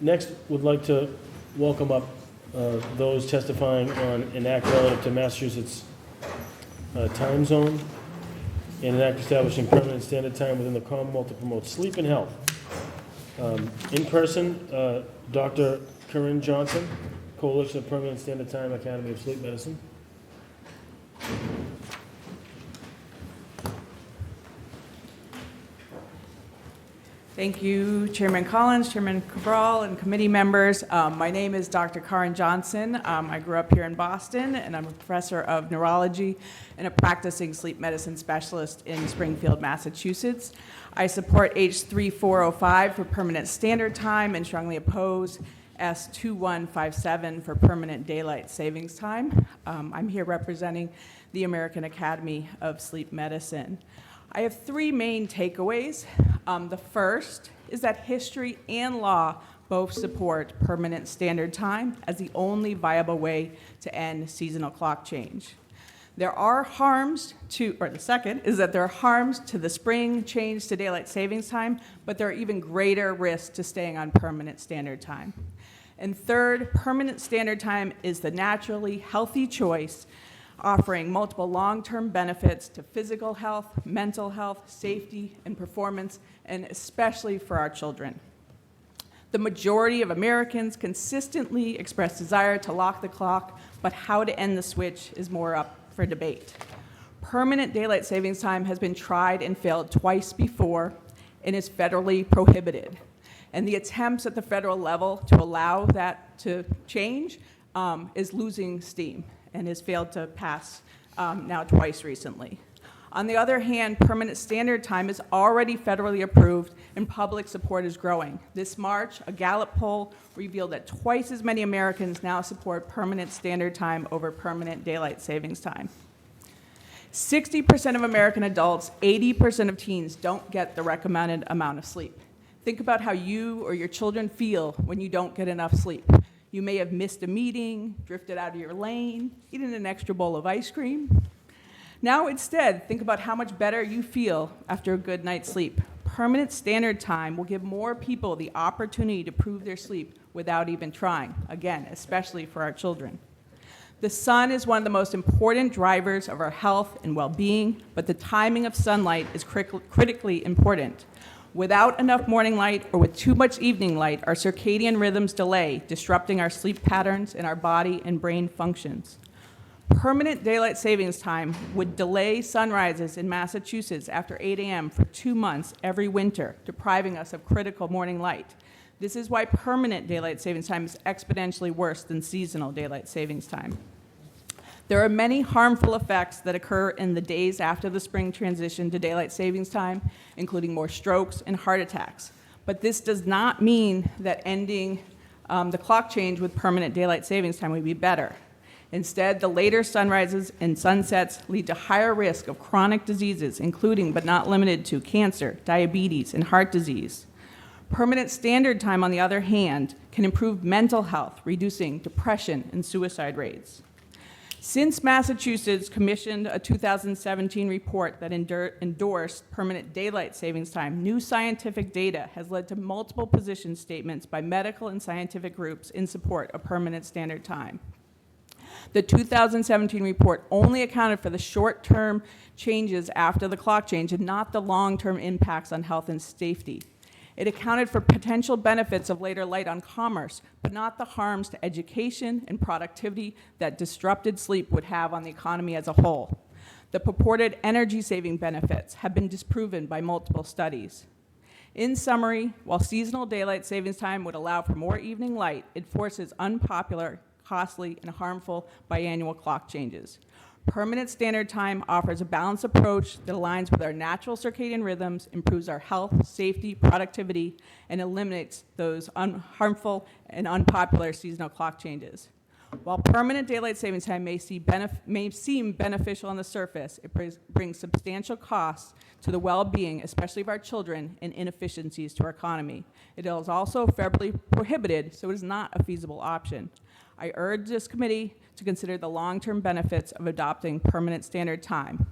Next, would like to welcome up those testifying on an act relative to Massachusetts time zone and an act establishing permanent standard time within the Commonwealth to promote sleep and health. In person, Dr. Karin Johnson, Coalition of Permanent Standard Time, Academy of Sleep Medicine. Thank you, Chairman Collins, Chairman Cabral, and committee members. My name is Dr. Karin Johnson. I grew up here in Boston, and I'm a professor of neurology and a practicing sleep medicine specialist in Springfield, Massachusetts. I support H.3405 for permanent standard time and strongly oppose S.2157 for permanent daylight savings time. I'm here representing the American Academy of Sleep Medicine. I have three main takeaways. The first is that history and law both support permanent standard time as the only viable way to end seasonal clock change. There are harms to, or the second is that there are harms to the spring change to daylight savings time, but there are even greater risks to staying on permanent standard time. And third, permanent standard time is the naturally healthy choice, offering multiple long-term benefits to physical health, mental health, safety, and performance, and especially for our children. The majority of Americans consistently express desire to lock the clock, but how to end the switch is more up for debate. Permanent daylight savings time has been tried and failed twice before and is federally prohibited. And the attempts at the federal level to allow that to change is losing steam and has failed to pass now twice recently. On the other hand, permanent standard time is already federally approved and public support is growing. This March, a Gallup poll revealed that twice as many Americans now support permanent standard time over permanent daylight savings time. 60% of American adults, 80% of teens don't get the recommended amount of sleep. Think about how you or your children feel when you don't get enough sleep. You may have missed a meeting, drifted out of your lane, eaten an extra bowl of ice cream. Now instead, think about how much better you feel after a good night's sleep. Permanent standard time will give more people the opportunity to prove their sleep without even trying, again, especially for our children. The sun is one of the most important drivers of our health and well-being, but the timing of sunlight is critically important. Without enough morning light or with too much evening light, our circadian rhythms delay, disrupting our sleep patterns and our body and brain functions. Permanent daylight savings time would delay sunrises in Massachusetts after 8 a.m. for 2 months every winter, depriving us of critical morning light. This is why permanent daylight savings time is exponentially worse than seasonal daylight savings time. There are many harmful effects that occur in the days after the spring transition to daylight savings time, including more strokes and heart attacks. But this does not mean that ending the clock change with permanent daylight savings time would be better. Instead, the later sunrises and sunsets lead to higher risk of chronic diseases, including but not limited to cancer, diabetes, and heart disease. Permanent standard time, on the other hand, can improve mental health, reducing depression and suicide rates. Since Massachusetts commissioned a 2017 report that endorsed permanent daylight savings time, new scientific data has led to multiple position statements by medical and scientific groups in support of permanent standard time. The 2017 report only accounted for the short-term changes after the clock change and not the long-term impacts on health and safety. It accounted for potential benefits of later light on commerce, but not the harms to education and productivity that disrupted sleep would have on the economy as a whole. The purported energy-saving benefits have been disproven by multiple studies. In summary, while seasonal daylight savings time would allow for more evening light, it forces unpopular, costly, and harmful biannual clock changes. Permanent standard time offers a balanced approach that aligns with our natural circadian rhythms, improves our health, safety, productivity, and eliminates those harmful and unpopular seasonal clock changes. While permanent daylight savings time may seem beneficial on the surface, it brings substantial costs to the well-being, especially of our children, and inefficiencies to our economy. It is also federally prohibited, so it is not a feasible option. I urge this committee to consider the long-term benefits of adopting permanent standard time.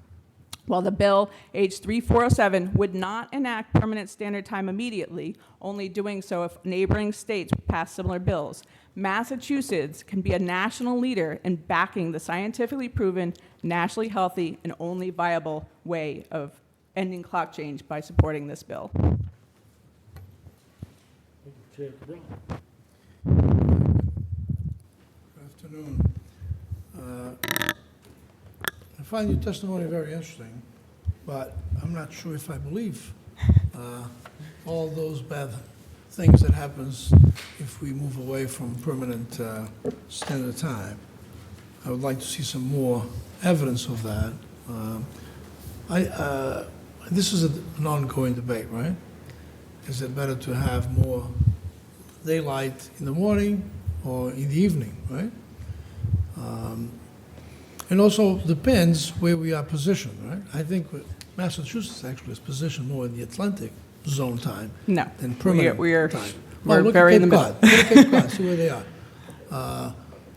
While the bill, H.3407, would not enact permanent standard time immediately, only doing so if neighboring states pass similar bills, Massachusetts can be a national leader in backing the scientifically proven, nationally healthy, and only viable way of ending clock change by supporting this bill. Chair Cabral. Good afternoon. I find your testimony very interesting, but I'm not sure if I believe all those bad things that happens if we move away from permanent standard time. I would like to see some more evidence of that. This is an ongoing debate, right? Is it better to have more daylight in the morning or in the evening, right? And also depends where we are positioned, right? I think Massachusetts actually is positioned more in the Atlantic zone time No, than permanent we're time. we're very in the middle. Look at Cape Cod, see where they are.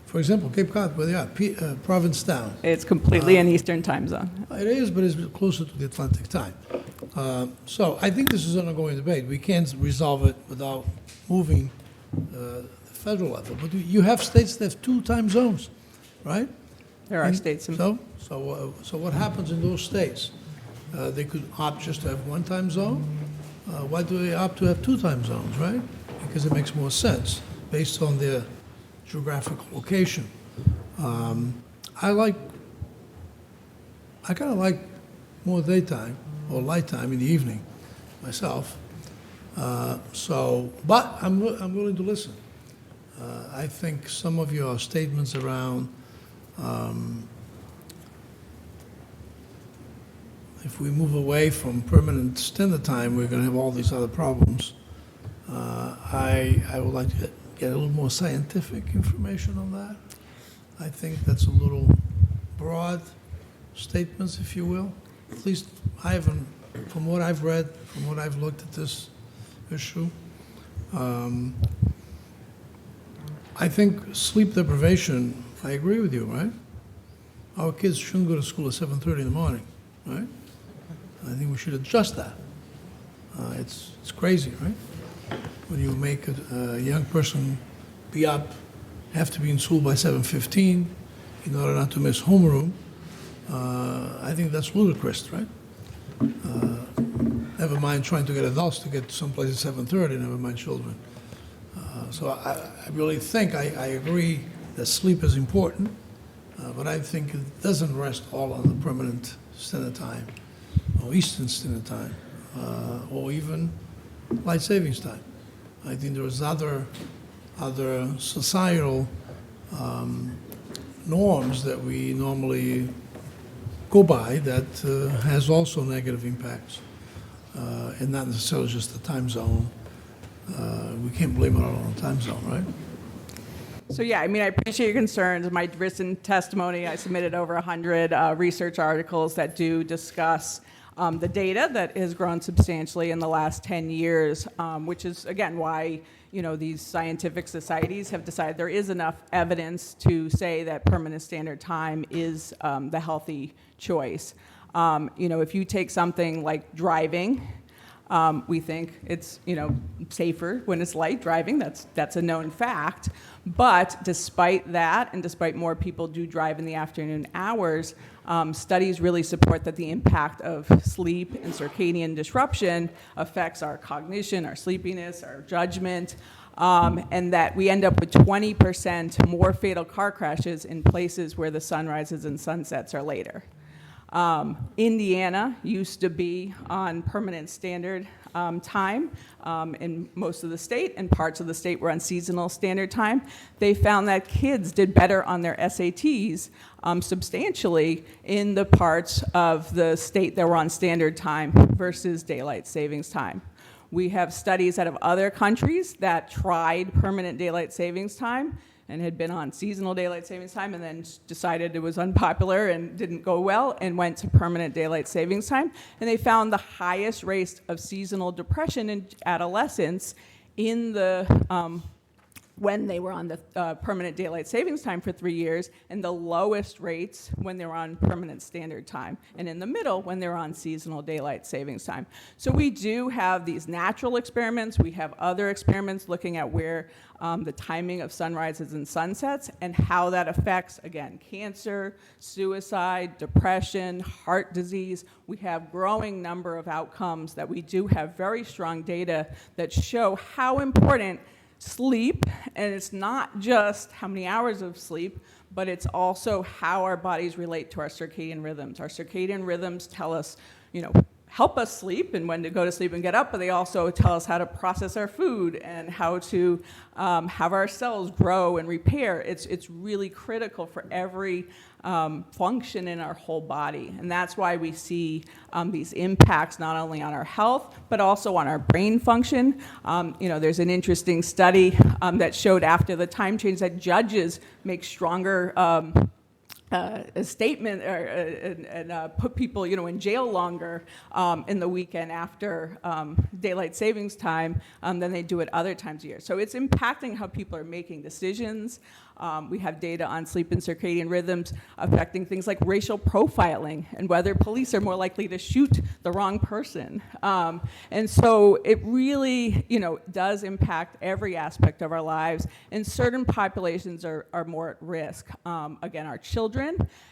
For example, Cape Cod, where they are, Provincetown. It's completely an Eastern time zone. It is, but it's closer to the Atlantic time. So I think this is an ongoing debate. We can't resolve it without moving the federal level. But you have states that have 2 time zones, right? There are states in So what happens in those states? They could opt just to have 1 time zone. Why do they opt to have 2 time zones, right? Because it makes more sense based on their geographical location. I kind of like more daytime or light time in the evening myself. But I'm willing to listen. I think some of your statements around if we move away from permanent standard time, we're going to have all these other problems. I would like to get a little more scientific information on that. I think that's a little broad statements, if you will. At least I haven't, from what I've read, from what I've looked at this issue. I think sleep deprivation, I agree with you, right? Our kids shouldn't go to school at 7:30 in the morning, right? I think we should adjust that. It's crazy, right? When you make a young person be up, have to be in school by 7:15 in order not to miss homeroom, I think that's ludicrous, right? Never mind trying to get adults to get someplace at 7:30, never mind children. So I really think I agree that sleep is important, but I think it doesn't rest all on the permanent standard time or Eastern Standard Time or even light savings time. I think there's other societal norms that we normally go by that has also negative impacts, and not necessarily just the time zone. We can't blame it all on the time zone, right? So yeah, I mean, I appreciate your concerns. In my written testimony, I submitted over 100 research articles that do discuss the data that has grown substantially in the last 10 years, which is, again, why these scientific societies have decided there is enough evidence to say that permanent standard time is the healthy choice. If you take something like driving, we think it's safer when it's light driving. That's a known fact. But despite that, and despite more people do drive in the afternoon hours, studies really support that the impact of sleep and circadian disruption affects our cognition, our sleepiness, our judgment, and that we end up with 20% more fatal car crashes in places where the sunrises and sunsets are later. Indiana used to be on permanent standard time in most of the state, and parts of the state were on seasonal standard time. They found that kids did better on their SATs substantially in the parts of the state that were on standard time versus daylight savings time. We have studies out of other countries that tried permanent daylight savings time and had been on seasonal daylight savings time and then decided it was unpopular and didn't go well and went to permanent daylight savings time. And they found the highest rates of seasonal depression in adolescents in the when they were on the permanent daylight savings time for 3 years, and the lowest rates when they were on permanent standard time, and in the middle when they were on seasonal daylight savings time. So we do have these natural experiments. We have other experiments looking at where the timing of sunrises and sunsets and how that affects, again, cancer, suicide, depression, heart disease. We have growing number of outcomes that we do have very strong data that show how important sleep, and it's not just how many hours of sleep, but it's also how our bodies relate to our circadian rhythms. Our circadian rhythms tell us, help us sleep and when to go to sleep and get up, but they also tell us how to process our food and how to have our cells grow and repair. It's really critical for every function in our whole body. And that's why we see these impacts not only on our health, but also on our brain function. There's an interesting study that showed after the time change that judges make stronger a statement and put people, in jail longer in the weekend after daylight savings time than they do at other times of year. So it's impacting how people are making decisions. We have data on sleep and circadian rhythms affecting things like racial profiling and whether police are more likely to shoot the wrong person. And so it really, does impact every aspect of our lives. And certain populations are more at risk. Again, our children.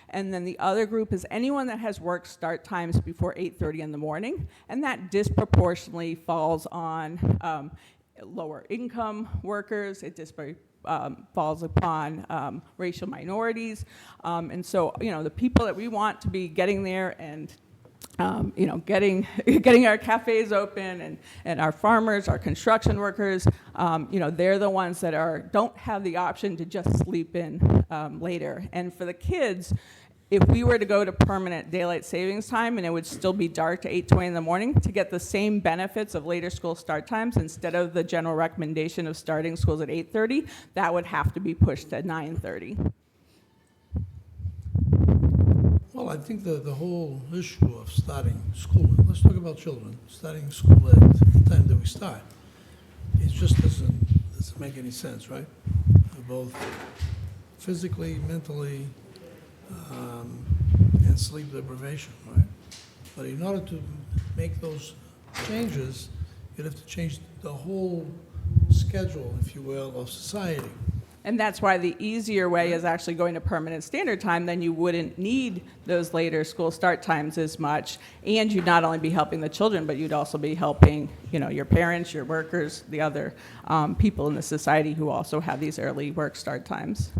And then the other group is anyone that has work start times before 8:30 in the morning. And that disproportionately falls on lower income workers. It falls upon racial minorities. And so, the people that we want to be getting there and getting our cafes open and our farmers, our construction workers, they're the ones that don't have the option to just sleep in later. And for the kids, if we were to go to permanent daylight savings time and it would still be dark to 8:20 in the morning, to get the same benefits of later school start times, instead of the general recommendation of starting schools at 8:30, that would have to be pushed to 9:30. Well, I think the whole issue of starting school, let's talk about children, starting school at the time that we start, it just doesn't make any sense, right? Both physically, mentally, and sleep deprivation, right? But in order to make those changes, you'd have to change the whole schedule, if you will, of society. And that's why the easier way is actually going to permanent standard time. Then you wouldn't need those later school start times as much. And you'd not only be helping the children, but you'd also be helping, your parents, your workers, the other people in the society who also have these early work start times.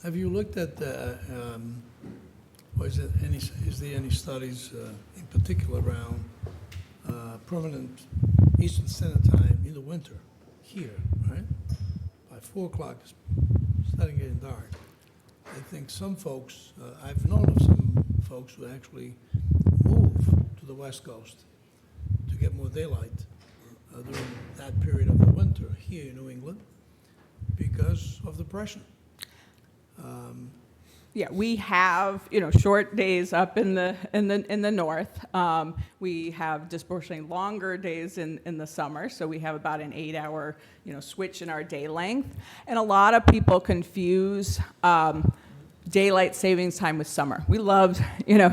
Have you looked at, is there any studies in particular around permanent Eastern Standard Time in the winter here, right? By 4 o'clock, it's starting getting dark. I think some folks, I've known of some folks who actually move to the West Coast to get more daylight during that period of the winter here in New England because of depression. Yeah, we have short days up in the north. We have disproportionately longer days in the summer, so we have about an 8-hour switch in our day length. And a lot of people confuse daylight savings time with summer. We love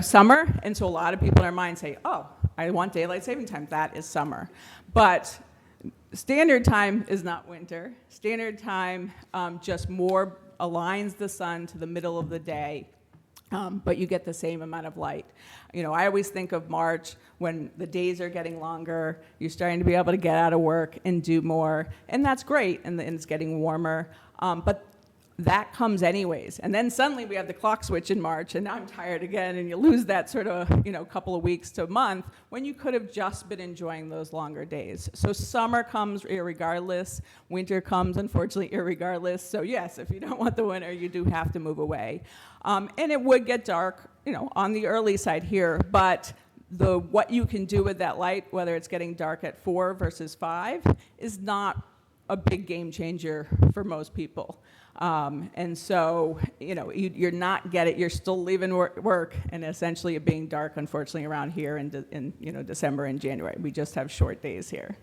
summer, and so a lot of people in our mind say, "Oh, I want daylight saving time. That is summer," but standard time is not winter. Standard time just more aligns the sun to the middle of the day, but you get the same amount of light. I always think of March when the days are getting longer, you're starting to be able to get out of work and do more, and that's great, and it's getting warmer, but that comes anyways. And then suddenly we have the clock switch in March, and now I'm tired again, and you lose that sort of, couple of weeks to a month when you could have just been enjoying those longer days. So summer comes irregardless, winter comes, unfortunately, irregardless. So yes, if you don't want the winter, you do have to move away. And it would get dark, on the early side here, but what you can do with that light, whether it's getting dark at 4 versus 5, is not a big game changer for most people. And so, you're not you're still leaving work and essentially it being dark, unfortunately, around here in December and January. We just have short days here.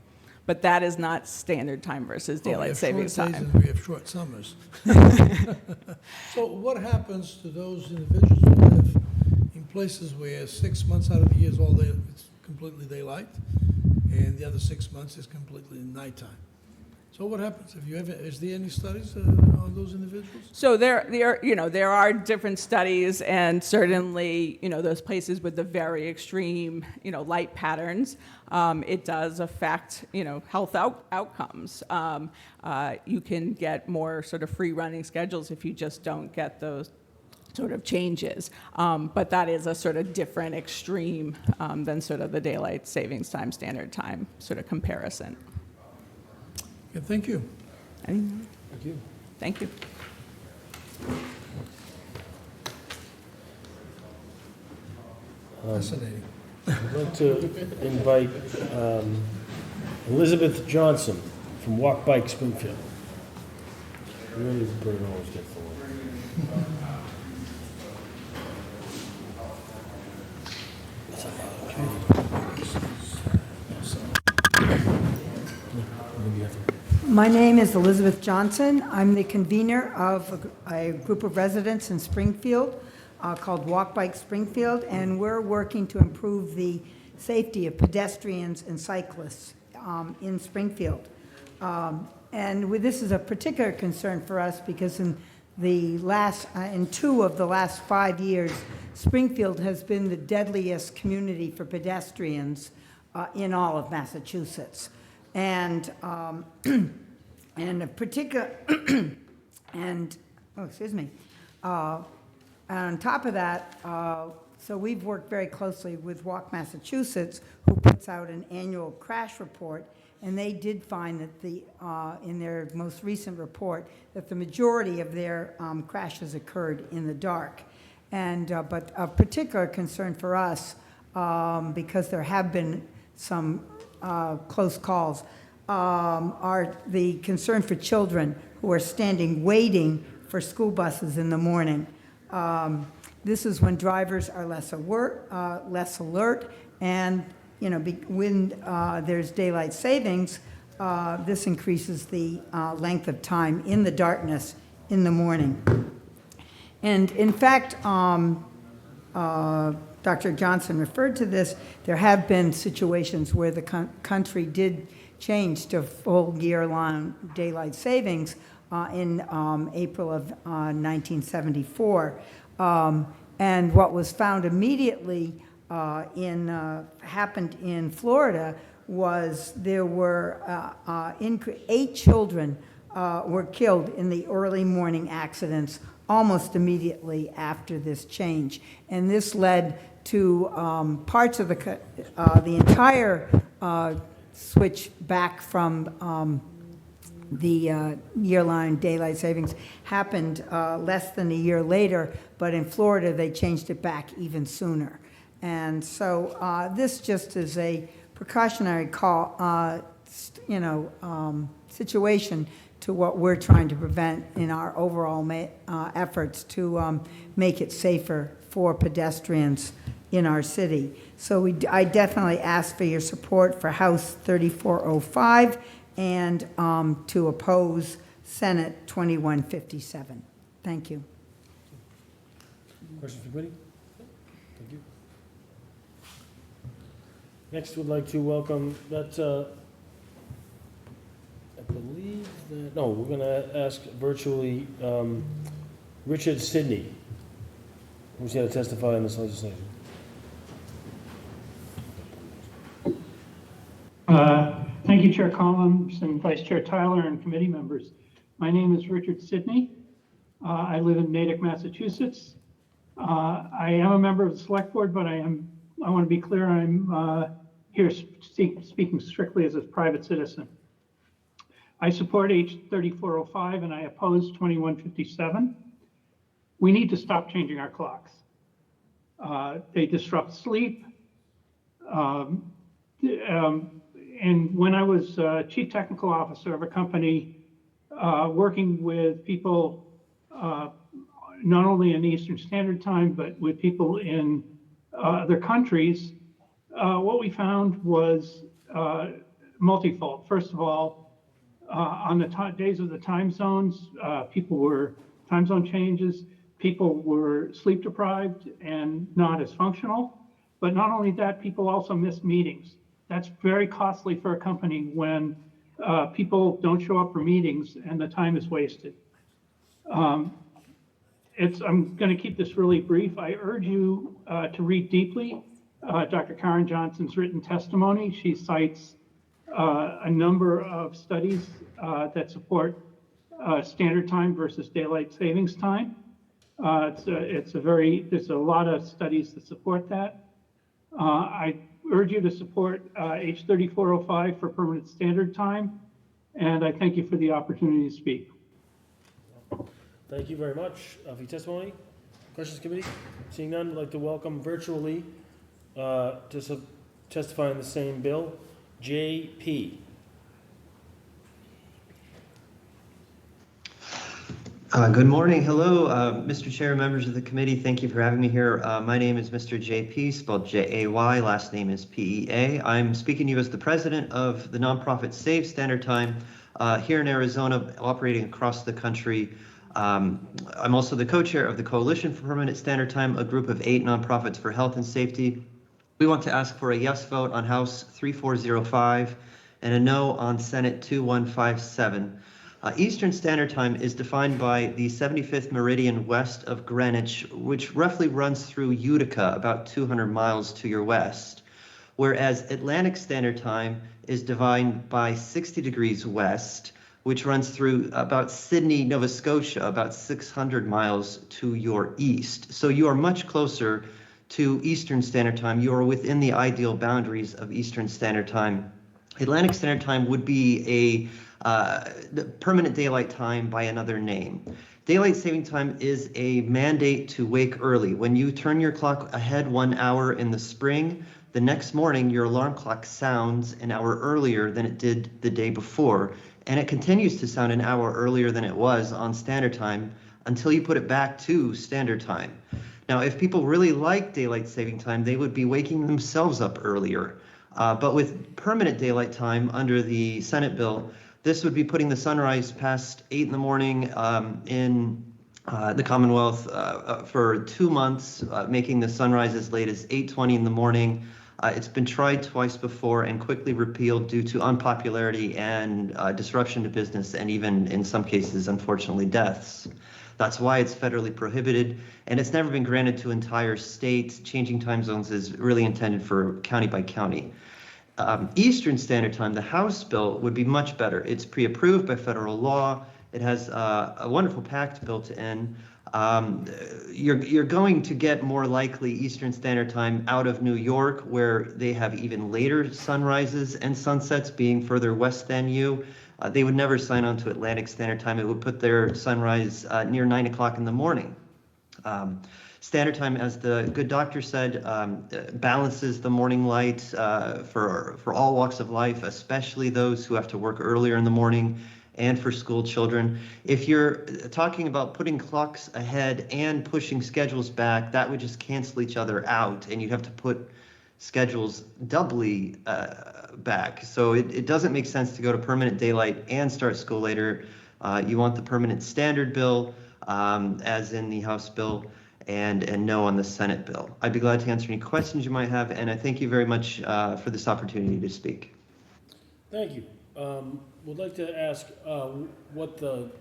but that is not standard time versus daylight savings We have short time. days and we have short summers. So what happens to those individuals who live in places where 6 months out of the year is all day, it's completely daylight, and the other 6 months is completely nighttime? So what happens? Is there any studies on those individuals? So there are different studies, and certainly, those places with the very extreme, light patterns, it does affect, health outcomes. You can get more sort of free running schedules if you just don't get those sort of changes. But that is a sort of different extreme than sort of the daylight savings time, standard time sort of comparison. Okay, thank you. Thank you. Thank you. Fascinating. I'd like to invite Elizabeth Johnson from WalkBike Springfield. Really, the bird always gets the one. My name is Elizabeth Johnson. I'm the convener of a group of residents in Springfield called WalkBike Springfield, and we're working to improve the safety of pedestrians and cyclists in Springfield. This is a particular concern for us because in 2 of the last 5 years, Springfield has been the deadliest community for pedestrians in all of Massachusetts. And a particular, on top of that, so we've worked very closely with Walk Massachusetts, who puts out an annual crash report, and they did find that in their most recent report that the majority of their crashes occurred in the dark. But a particular concern for us, because there have been some close calls, are the concern for children who are standing waiting for school buses in the morning. This is when drivers are less alert, and when there's daylight savings, this increases the length of time in the darkness in the morning. And in fact, Dr. Johnson referred to this. There have been situations where the country did change to full year-long daylight savings in April of 1974. And what was found immediately happened in Florida was there were 8 children were killed in the early morning accidents almost immediately after this change. And this led to parts of the entire switch back from the year-long daylight savings happened less than a year later, but in Florida they changed it back even sooner. And so this just is a precautionary call, situation to what we're trying to prevent in our overall efforts to make it safer for pedestrians in our city. So I definitely ask for your support for House 3405 and to oppose Senate 2157. Thank you. Questions for Brittany? Thank you. Next, we'd like to welcome I believe that, no, we're going to ask virtually Richard Sidney, who's here to testify in this legislation. Thank you, Chair Collins and Vice Chair Tyler and committee members. My name is Richard Sidney. I live in Natick, Massachusetts. I am a member of the Select Board, but I want to be clear, I'm here speaking strictly as a private citizen. I support H.3405 and I oppose 2157. We need to stop changing our clocks. They disrupt sleep. And when I was Chief Technical Officer of a company working with people not only in Eastern Standard Time, but with people in other countries, what we found was multifold. First of all, on the days of the time zones, time zone changes, people were sleep deprived and not as functional. But not only that, people also missed meetings. That's very costly for a company when people don't show up for meetings and the time is wasted. I'm going to keep this really brief. I urge you to read deeply Dr. Karin Johnson's written testimony. She cites a number of studies that support standard time versus daylight savings time. There's a lot of studies that support that. I urge you to support H.3405 for permanent standard time, and I thank you for the opportunity to speak. Thank you very much for your testimony. Questions, committee? Seeing none, I'd like to welcome virtually to testify on the same bill, J.P. Good morning. Hello, Mr. Chair, members of the committee. Thank you for having me here. My name is Mr. JP, spelled J-A-Y. Last name is P-E-A. I'm speaking to you as the president of the nonprofit Save Standard Time here in Arizona, operating across the country. I'm also the co-chair of the Coalition for Permanent Standard Time, a group of 8 nonprofits for health and safety. We want to ask for a yes vote on House 3405 and a no on Senate 2157. Eastern Standard Time is defined by the 75th meridian west of Greenwich, which roughly runs through Utica, about 200 miles to your west, whereas Atlantic Standard Time is defined by 60 degrees west, which runs through about Sidney, Nova Scotia, about 600 miles to your east. So you are much closer to Eastern Standard Time. You are within the ideal boundaries of Eastern Standard Time. Atlantic Standard Time would be the permanent daylight time by another name. Daylight saving time is a mandate to wake early. When you turn your clock ahead 1 hour in the spring, the next morning your alarm clock sounds an hour earlier than it did the day before, and it continues to sound an hour earlier than it was on standard time until you put it back to standard time. Now, if people really like daylight saving time, they would be waking themselves up earlier. But with permanent daylight time under the Senate bill, this would be putting the sunrise past 8 in the morning in the Commonwealth for 2 months, making the sunrise as late as 8:20 in the morning. It's been tried twice before and quickly repealed due to unpopularity and disruption to business, and even in some cases, unfortunately, deaths. That's why it's federally prohibited, and it's never been granted to entire states. Changing time zones is really intended for county by county. Eastern Standard Time, the House bill, would be much better. It's pre-approved by federal law. It has a wonderful pact built in. You're going to get more likely Eastern Standard Time out of New York, where they have even later sunrises and sunsets, being further west than you. They would never sign on to Atlantic Standard Time. It would put their sunrise near 9 o'clock in the morning. Standard Time, as the good doctor said, balances the morning light for all walks of life, especially those who have to work earlier in the morning, and for school children. If you're talking about putting clocks ahead and pushing schedules back, that would just cancel each other out, and you'd have to put schedules doubly back. So it doesn't make sense to go to permanent daylight and start school later. You want the permanent standard bill, as in the House bill, and no on the Senate bill. I'd be glad to answer any questions you might have, and I thank you very much for this opportunity to speak. Thank you. Would like to ask what the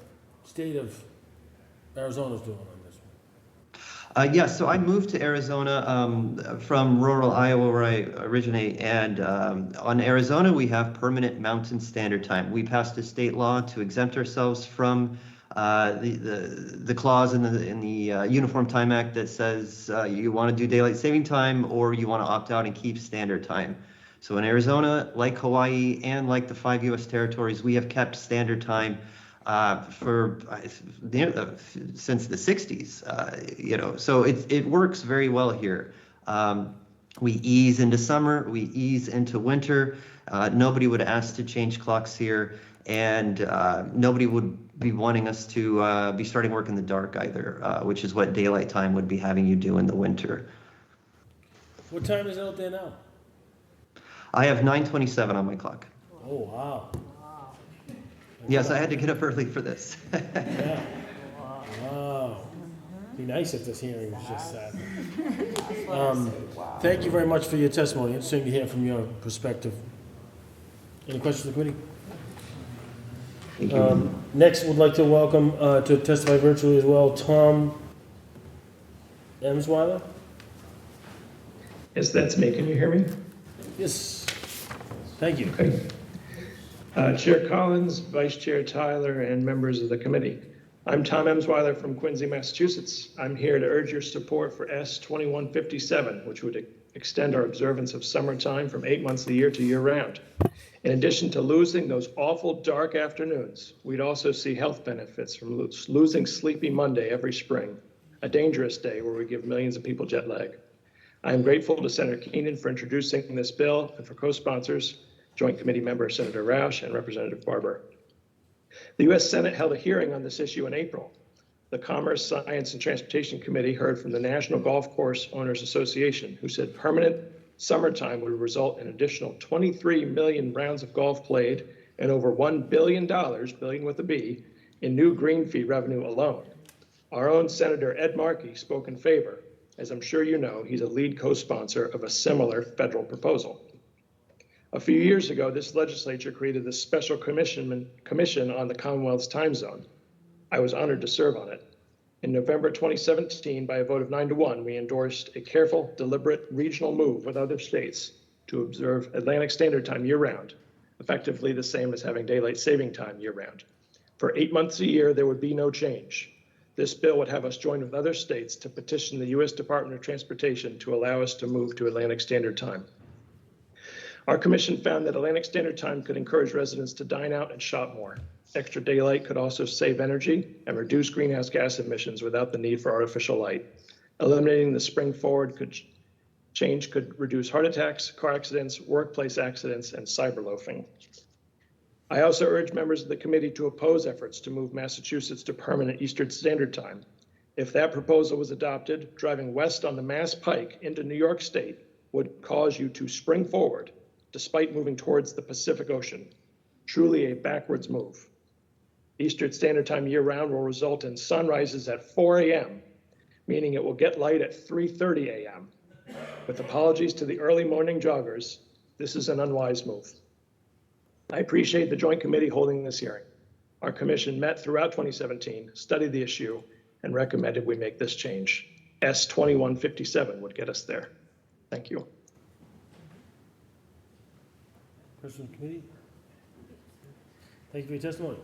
state of Arizona is doing on this one. Yes, so I moved to Arizona from rural Iowa, where I originate, and on Arizona we have permanent mountain standard time. We passed a state law to exempt ourselves from the clause in the Uniform Time Act that says you want to do daylight saving time or you want to opt out and keep standard time. So in Arizona, like Hawaii and like the 5 U.S. territories, we have kept standard time since the 60s. So it works very well here. We ease into summer, we ease into winter. Nobody would ask to change clocks here, and nobody would be wanting us to be starting work in the dark either, which is what daylight time would be having you do in the winter. What time is it out there now? I have 9:27 on my clock. Oh, wow. Yes, I had to get up early for this. Yeah. Wow. Be nice if this hearing was just that. Thank you very much for your testimony. Interesting to hear from your perspective. Any questions for the committee? Thank you. Next, would like to welcome to testify virtually as well, Tom Emswiler. Yes, that's me. Can you hear me? Yes. Thank you. Okay. Chair Collins, Vice Chair Tyler, and members of the committee. I'm Tom Emswiler from Quincy, Massachusetts. I'm here to urge your support for S.2157, which would extend our observance of summertime from 8 months of the year to year-round. In addition to losing those awful dark afternoons, we'd also see health benefits from losing Sleepy Monday every spring, a dangerous day where we give millions of people jet lag. I am grateful to Senator Keenan for introducing this bill and for co-sponsors, Joint Committee Member Senator Roush and Representative Barber. The U.S. Senate held a hearing on this issue in April. The Commerce, Science, and Transportation Committee heard from the National Golf Course Owners Association, who said permanent summertime would result in an additional 23 million rounds of golf played and over $1 billion, billion with a B, in new green fee revenue alone. Our own Senator Ed Markey spoke in favor. As I'm sure you know, he's a lead co-sponsor of a similar federal proposal. A few years ago, this legislature created the Special Commission on the Commonwealth's Time Zone. I was honored to serve on it. In November 2017, by a vote of 9-1, we endorsed a careful, deliberate regional move with other states to observe Atlantic Standard Time year-round, effectively the same as having daylight saving time year-round. For 8 months a year, there would be no change. This bill would have us join with other states to petition the U.S. Department of Transportation to allow us to move to Atlantic Standard Time. Our commission found that Atlantic Standard Time could encourage residents to dine out and shop more. Extra daylight could also save energy and reduce greenhouse gas emissions without the need for artificial light. Eliminating the spring forward could reduce heart attacks, car accidents, workplace accidents, and cyber loafing. I also urge members of the committee to oppose efforts to move Massachusetts to permanent Eastern Standard Time. If that proposal was adopted, driving west on the Mass Pike into New York State would cause you to spring forward despite moving towards the Pacific Ocean. Truly a backwards move. Eastern Standard Time year-round will result in sunrises at 4 a.m., meaning it will get light at 3:30 a.m. With apologies to the early morning joggers, this is an unwise move. I appreciate the Joint Committee holding this hearing. Our commission met throughout 2017, studied the issue, and recommended we make this change. S.2157 would get us there. Thank you. Question from the committee? Thank you for your testimony.